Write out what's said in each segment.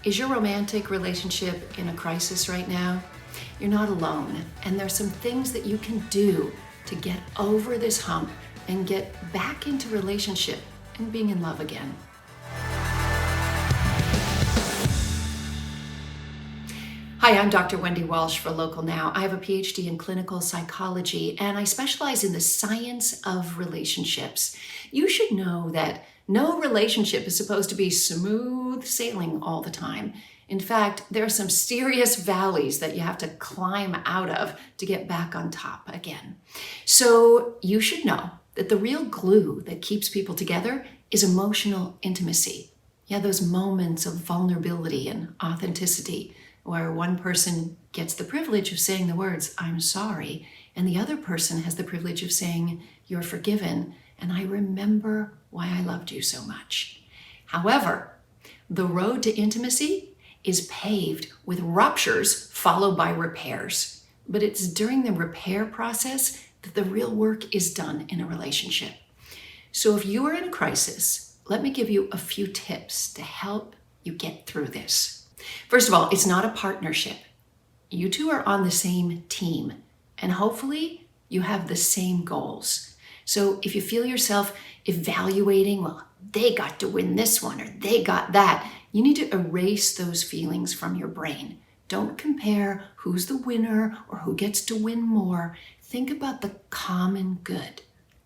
Is your romantic relationship in a crisis right now? You're not alone, and there's some things that you can do to get over this hump and get back into relationship and being in love again. Hi, I'm Dr. Wendy Walsh for Local Now. I have a PhD in clinical psychology, and I specialize in the science of relationships. You should know that no relationship is supposed to be smooth sailing all the time. In fact, there are some serious valleys that you have to climb out of to get back on top again. So you should know that the real glue that keeps people together is emotional intimacy. Yeah, those moments of vulnerability and authenticity where one person gets the privilege of saying the words, "I'm sorry," and the other person has the privilege of saying, "You're forgiven, and I remember why I loved you so much." However, the road to intimacy is paved with ruptures followed by repairs. But it's during the repair process that the real work is done in a relationship. So if you are in a crisis, let me give you a few tips to help you get through this. First of all, it's not a partnership. You two are on the same team, and hopefully you have the same goals. So if you feel yourself evaluating, well, they got to win this one or they got that, you need to erase those feelings from your brain. Don't compare who's the winner or who gets to win more. Think about the common good.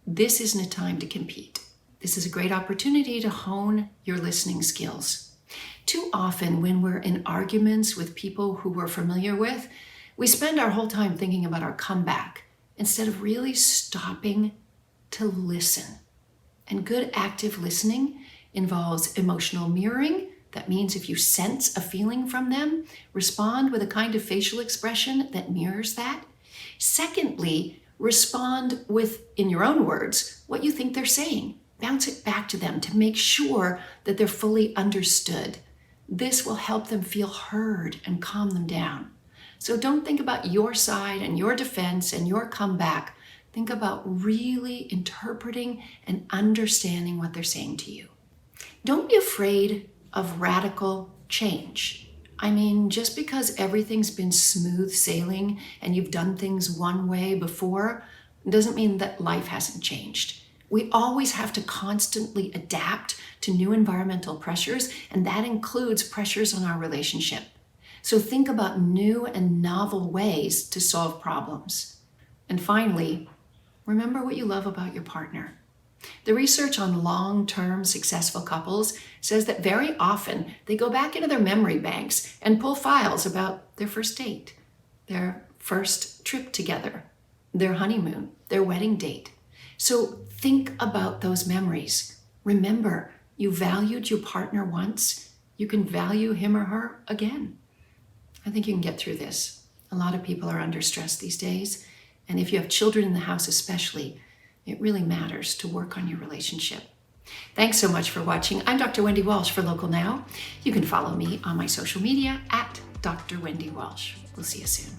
This isn't a time to compete. This is a great opportunity to hone your listening skills. Too often when we're in arguments with people who we're familiar with, we spend our whole time thinking about our comeback instead of really stopping to listen. And good active listening involves emotional mirroring. That means if you sense a feeling from them, respond with a kind of facial expression that mirrors that. Secondly, respond with, in your own words, what you think they're saying. Bounce it back to them to make sure that they're fully understood. This will help them feel heard and calm them down. So don't think about your side and your defense and your comeback. Think about really interpreting and understanding what they're saying to you. Don't be afraid of radical change. I mean, just because everything's been smooth sailing and you've done things one way before doesn't mean that life hasn't changed. We always have to constantly adapt to new environmental pressures, and that includes pressures on our relationship. So think about new and novel ways to solve problems. And finally, remember what you love about your partner. The research on long-term successful couples says that very often they go back into their memory banks and pull files about their first date, their first trip together, their honeymoon, their wedding date. So think about those memories. Remember, you valued your partner once. You can value him or her again. I think you can get through this. A lot of people are under stress these days. And if you have children in the house especially, it really matters to work on your relationship. Thanks so much for watching. I'm Dr. Wendy Walsh for Local Now. You can follow me on my social media at Dr. Wendy Walsh. We'll see you soon.